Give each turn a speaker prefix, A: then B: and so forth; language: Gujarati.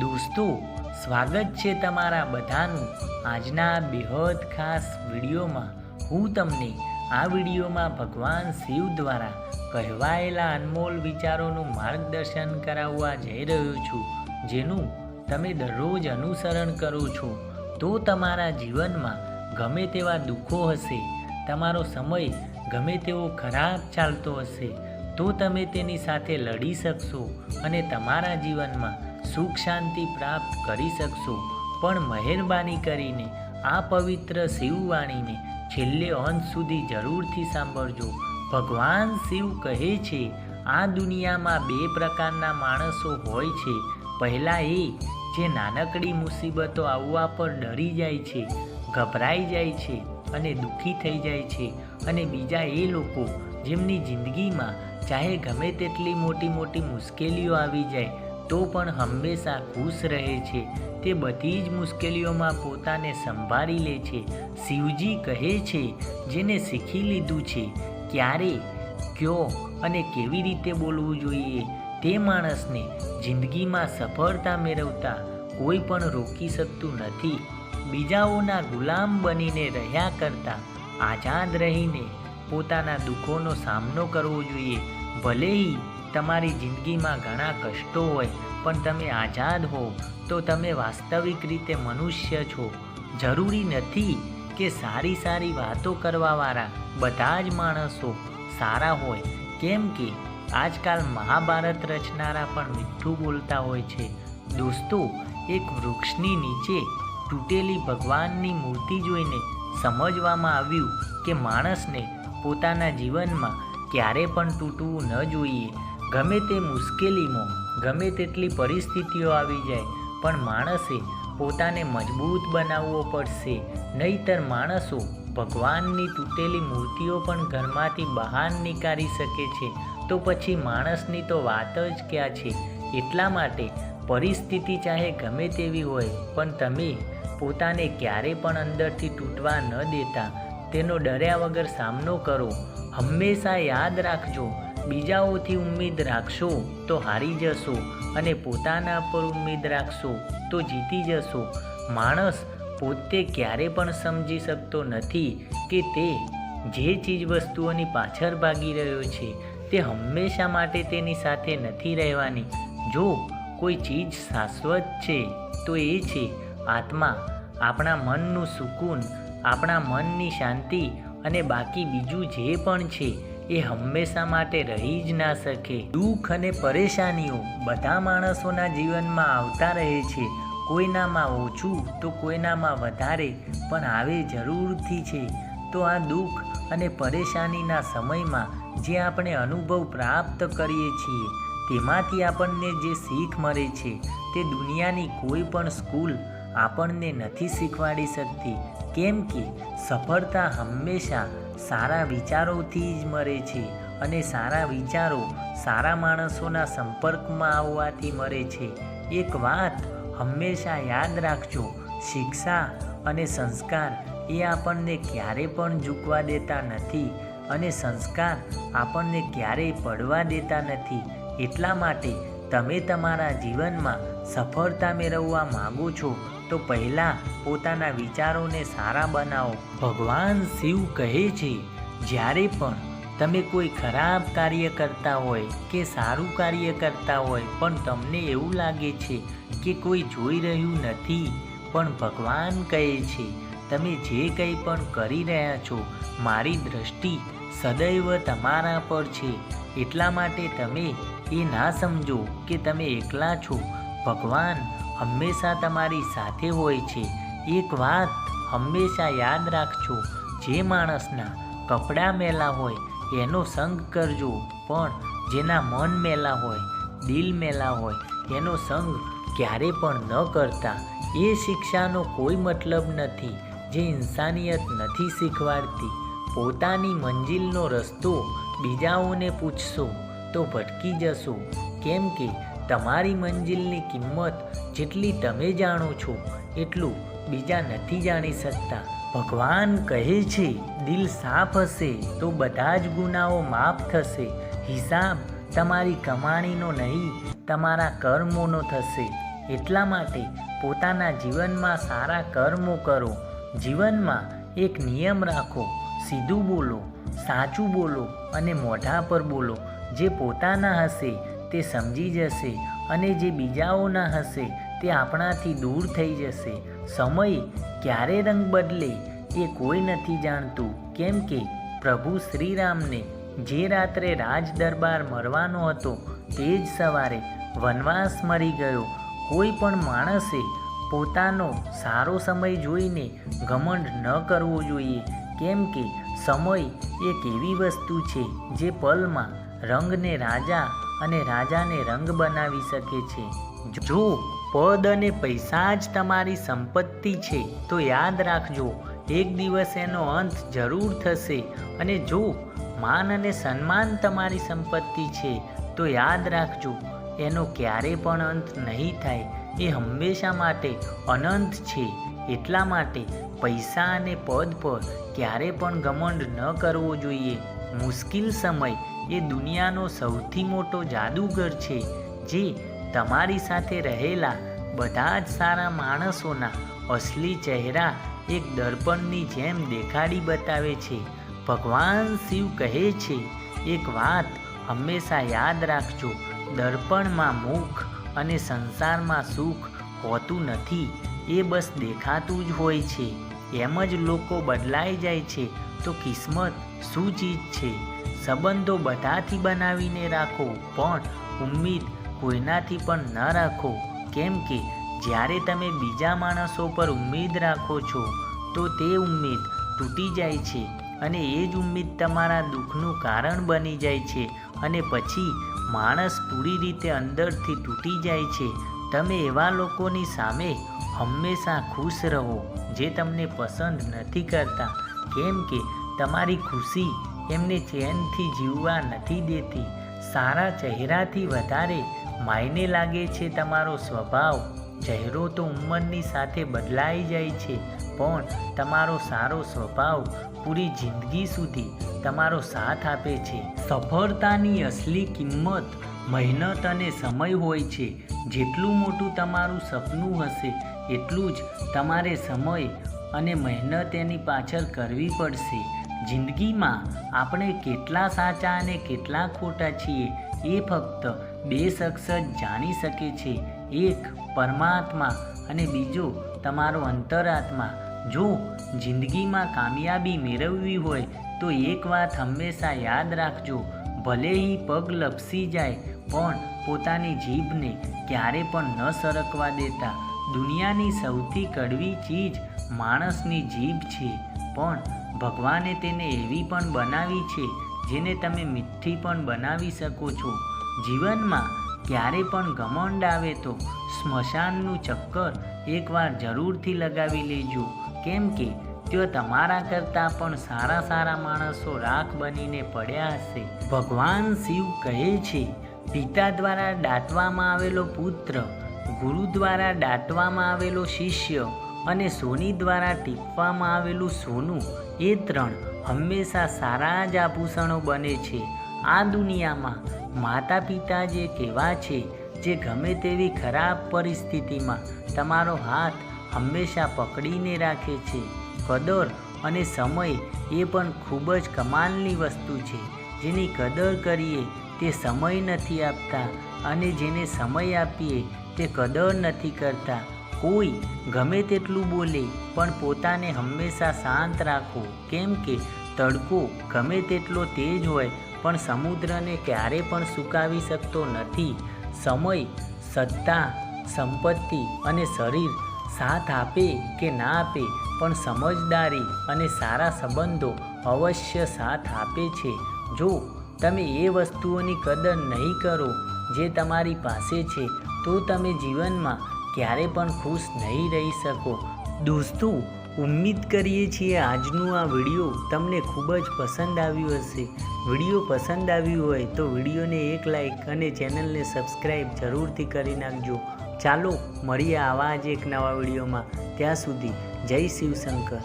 A: દોસ્તો, સ્વાગત છે તમારા બધાનું આજના આ બેહદ ખાસ વિડીયોમાં. હું તમને આ વિડીયોમાં ભગવાન શિવ દ્વારા કહેવાયેલા અનમોલ વિચારોનું માર્ગદર્શન કરાવવા જઈ રહ્યો છું, જેનું તમે દરરોજ અનુસરણ કરો છો તો તમારા જીવનમાં ગમે તેવા દુઃખો હશે, તમારો સમય ગમે તેવો ખરાબ ચાલતો હશે તો તમે તેની સાથે લડી શકશો અને તમારા જીવનમાં સુખ શાંતિ પ્રાપ્ત કરી શકશો. પણ મહેરબાની કરીને આ પવિત્ર શિવવાણીને છેલ્લે અંત સુધી જરૂરથી સાંભળજો. ભગવાન શિવ કહે છે, આ દુનિયામાં બે પ્રકારના માણસો હોય છે. પહેલા એ જે નાનકડી મુસીબતો આવવા પર ડરી જાય છે, ગભરાઈ જાય છે અને દુઃખી થઈ જાય છે, અને બીજા એ લોકો જેમની જિંદગીમાં ચાહે ગમે તેટલી મોટી મોટી મુશ્કેલીઓ આવી જાય તો પણ હંમેશા ખુશ રહે છે. તે બધી જ મુશ્કેલીઓમાં પોતાને સંભાળી લે છે. શિવજી કહે છે, જેને શીખી લીધું છે ક્યારે, ક્યો અને કેવી રીતે બોલવું જોઈએ, તે માણસને જિંદગીમાં સફળતા મેળવતા કોઈ પણ રોકી શકતું નથી. બીજાઓના ગુલામ બનીને રહ્યા કરતાં આઝાદ રહીને પોતાના દુઃખોનો સામનો કરવો જોઈએ. ભલે તમારી જિંદગીમાં ઘણા કષ્ટો હોય, પણ તમે આઝાદ હો તો તમે વાસ્તવિક રીતે મનુષ્ય છો. જરૂરી નથી કે સારી સારી વાતો કરવાવાળા બધા જ માણસો સારા હોય, કેમ કે આજકાલ મહાભારત રચનારા પણ મીઠું બોલતા હોય છે. દોસ્તો, એક વૃક્ષની નીચે તૂટેલી ભગવાનની મૂર્તિ જોઈને સમજવામાં આવ્યું કે માણસને પોતાના જીવનમાં ક્યારે પણ તૂટવું ન જોઈએ. ગમે તે મુશ્કેલીમાં ગમે તેટલી પરિસ્થિતિઓ આવી જાય, પણ માણસે પોતાને મજબૂત બનાવવો પડશે. નહીંતર માણસો ભગવાનની તૂટેલી મૂર્તિઓ પણ ઘરમાંથી બહાર નીકાળી શકે છે, તો પછી માણસની તો વાત જ ક્યાં છે. એટલા માટે પરિસ્થિતિ ચાહે ગમે તેવી હોય, પણ તમે પોતાને ક્યારે પણ અંદરથી તૂટવા ન દેતા તેનો ડર્યા વગર સામનો કરો. હંમેશા યાદ રાખજો, બીજાઓથી ઉમ્મીદ રાખશો તો હારી જશો, અને પોતાના પર ઉમ્મીદ રાખશો તો જીતી જશો. માણસ પોતે ક્યારે પણ સમજી શકતો નથી કે તે જે ચીજ વસ્તુઓની પાછળ ભાગી રહ્યો છે તે હંમેશા માટે તેની સાથે નથી રહેવાની. જો કોઈ ચીજ શાશ્વત છે તો એ છે આત્મા, આપણા મનનું સુકૂન, આપણા મનની શાંતિ, અને બાકી બીજું જે પણ છે એ હંમેશા માટે રહી જ ના શકે. દુઃખ અને પરેશાનીઓ બધા માણસોના જીવનમાં આવતા રહે છે. કોઈનામાં ઓછું તો કોઈનામાં વધારે, પણ આવે જરૂરથી છે. તો આ દુઃખ અને પરેશાનીના સમયમાં જે આપણે અનુભવ પ્રાપ્ત કરીએ છીએ તેમાંથી આપણને જે શીખ મળે છે તે દુનિયાની કોઈ પણ સ્કૂલ આપણને નથી શીખવાડી શકતી. કેમ કે સફળતા હંમેશા સારા વિચારોથી જ મળે છે, અને સારા વિચારો સારા માણસોના સંપર્કમાં આવવાથી મળે છે. એક વાત હંમેશા યાદ રાખજો, શિક્ષા અને સંસ્કાર એ આપણને ક્યારે પણ ઝૂકવા દેતા નથી, અને સંસ્કાર આપણને ક્યારેય પડવા દેતા નથી. એટલા માટે તમે તમારા જીવનમાં સફળતા મેળવવા માગો છો તો પહેલાં પોતાના વિચારોને સારા બનાવો. ભગવાન શિવ કહે છે, જ્યારે પણ તમે કોઈ ખરાબ કાર્ય કરતા હોય કે સારું કાર્ય કરતા હોય, પણ તમને એવું લાગે છે કે કોઈ જોઈ રહ્યું નથી, પણ ભગવાન કહે છે, તમે જે કંઈ પણ કરી રહ્યા છો મારી દ્રષ્ટિ સદૈવ તમારા પર છે. એટલા માટે તમે એ ના સમજો કે તમે એકલા છો. ભગવાન હંમેશા તમારી સાથે હોય છે. એક વાત હંમેશા યાદ રાખજો, જે માણસના કપડાં મેલા હોય એનો સંગ કરજો, પણ જેના મન મેલા હોય, દિલ મેલા હોય એનો સંગ ક્યારે પણ ન કરતા. એ શિક્ષાનો કોઈ મતલબ નથી જે ઇન્સાનિયત નથી શીખવાડતી. પોતાની મંજિલનો રસ્તો બીજાઓને પૂછશો તો ભટકી જશો, કેમ કે તમારી મંજિલની કિંમત જેટલી તમે જાણો છો એટલું બીજા નથી જાણી શકતા. ભગવાન કહે છે, દિલ સાફ હશે તો બધા જ ગુનાઓ માફ થશે. હિસાબ તમારી કમાણીનો નહીં, તમારા કર્મોનો થશે. એટલા માટે પોતાના જીવનમાં સારા કર્મો કરો. જીવનમાં એક નિયમ રાખો, સીધું બોલો, સાચું બોલો અને મોઢા પર બોલો. જે પોતાના હશે તે સમજી જશે અને જે બીજાઓના હશે તે આપણાથી દૂર થઈ જશે. સમય ક્યારે રંગ બદલે એ કોઈ નથી જાણતું, કેમ કે પ્રભુ શ્રીરામને જે રાત્રે રાજ દરબાર મરવાનો હતો તે જ સવારે વનવાસ મરી ગયો. કોઈ પણ માણસે પોતાનો સારો સમય જોઈને ઘમંડ ન કરવો જોઈએ, કેમ કે સમય એક એવી વસ્તુ છે જે પલમાં રંગને રાજા અને રાજાને રંગ બનાવી શકે છે. જો પદ અને પૈસા જ તમારી સંપત્તિ છે તો યાદ રાખજો, એક દિવસ એનો અંત જરૂર થશે. અને જો માન અને સન્માન તમારી સંપત્તિ છે તો યાદ રાખજો, એનો ક્યારે પણ અંત નહીં થાય, એ હંમેશા માટે અનંત છે. એટલા માટે પૈસા અને પદ પર ક્યારે પણ ઘમંડ ન કરવો જોઈએ. મુશ્કેલ સમય એ દુનિયાનો સૌથી મોટો જાદુગર છે, જે તમારી સાથે રહેલા બધા જ સારા માણસોના અસલી ચહેરા એક દર્પણની જેમ દેખાડી બતાવે છે. ભગવાન શિવ કહે છે, એક વાત હંમેશા યાદ રાખજો, દર્પણમાં મુખ અને સંસારમાં સુખ હોતું નથી, એ બસ દેખાતું જ હોય છે. એમ જ લોકો બદલાઈ જાય છે તો કિસ્મત શું ચીજ છે? સંબંધો બધાથી બનાવીને રાખો, પણ ઉમ્મીદ કોઈનાથી પણ ન રાખો, કેમ કે જ્યારે તમે બીજા માણસો પર ઉમ્મીદ રાખો છો તો તે ઉમ્મીદ તૂટી જાય છે અને એ જ ઉમ્મીદ તમારા દુઃખનું કારણ બની જાય છે અને પછી માણસ પૂરી રીતે અંદરથી તૂટી જાય છે. તમે એવા લોકોની સામે હંમેશા ખુશ રહો જે તમને પસંદ નથી કરતા, કેમ કે તમારી ખુશી એમને ચેનથી જીવવા નથી દેતી. સારા ચહેરાથી વધારે માયને લાગે છે તમારો સ્વભાવ. ચહેરો તો ઉંમરની સાથે બદલાઈ જાય છે, પણ તમારો સારો સ્વભાવ પૂરી જિંદગી સુધી તમારો સાથ આપે છે. સફળતાની અસલી કિંમત મહેનત અને સમય હોય છે. જેટલું મોટું તમારું સપનું હશે એટલું જ તમારે સમય અને મહેનત એની પાછળ કરવી પડશે. જિંદગીમાં આપણે કેટલા સાચા અને કેટલા ખોટા છીએ એ ફક્ત બે શખ્સ જ જાણી શકે છે, એક પરમાત્મા અને બીજો તમારો અંતરાત્મા. જો જિંદગીમાં કામયાબી મેળવવી હોય તો એક વાત હંમેશા યાદ રાખજો, ભલે ही પગ લપસી જાય પણ પોતાની જીભને ક્યારે પણ ન સરકવા દેતા. દુનિયાની સૌથી કડવી ચીજ માણસની જીભ છે, પણ ભગવાને તેને એવી પણ બનાવી છે જેને તમે મીઠી પણ બનાવી શકો છો. જીવનમાં ક્યારે પણ ઘમંડ આવે તો સ્મશાનનું ચક્કર એકવાર જરૂરથી લગાવી લેજો, કેમ કે ત્યાં તમારા કરતાં પણ સારા સારા માણસો રાખ બનીને પડ્યા હશે. ભગવાન શિવ કહે છે, પિતા દ્વારા દાટવામાં આવેલો પુત્ર, ગુરુ દ્વારા દાટવામાં આવેલો શિષ્ય અને સોની દ્વારા ટીપવામાં આવેલું સોનું, એ ત્રણ હંમેશા સારા જ આભૂષણો બને છે. આ દુનિયામાં માતા પિતા જે કેવા છે, જે ગમે તેવી ખરાબ પરિસ્થિતિમાં તમારો હાથ હંમેશા પકડીને રાખે છે. કદર અને સમય એ પણ ખૂબ જ કમાલની વસ્તુ છે. જેની કદર કરીએ તે સમય નથી આપતા અને જેને સમય આપીએ તે કદર નથી કરતા. કોઈ ગમે તેટલું બોલે પણ પોતાને હંમેશા શાંત રાખો, કેમ કે તડકો ગમે તેટલો તેજ હોય પણ સમુદ્રને ક્યારે પણ સુકાવી શકતો નથી. સમય, સત્તા, સંપત્તિ અને શરીર સાથ આપે કે ના આપે, પણ સમજદારી અને સારા સંબંધો અવશ્ય સાથ આપે છે. જો તમે એ વસ્તુઓની કદર નહીં કરો જે તમારી પાસે છે તો તમે જીવનમાં ક્યારે પણ ખુશ નહીં રહી શકો. દોસ્તો, ઉમ્મીદ કરીએ છીએ આજનું આ વિડીયો તમને ખૂબ જ પસંદ આવ્યું હશે. વિડીયો પસંદ આવ્યું હોય તો વિડીયોને એક લાઈક અને ચેનલને સબસ્ક્રાઈબ જરૂરથી કરી નાખજો. ચાલો મળીએ આવા જ એક નવા વિડીયોમાં. ત્યાં સુધી જય શિવશંકર.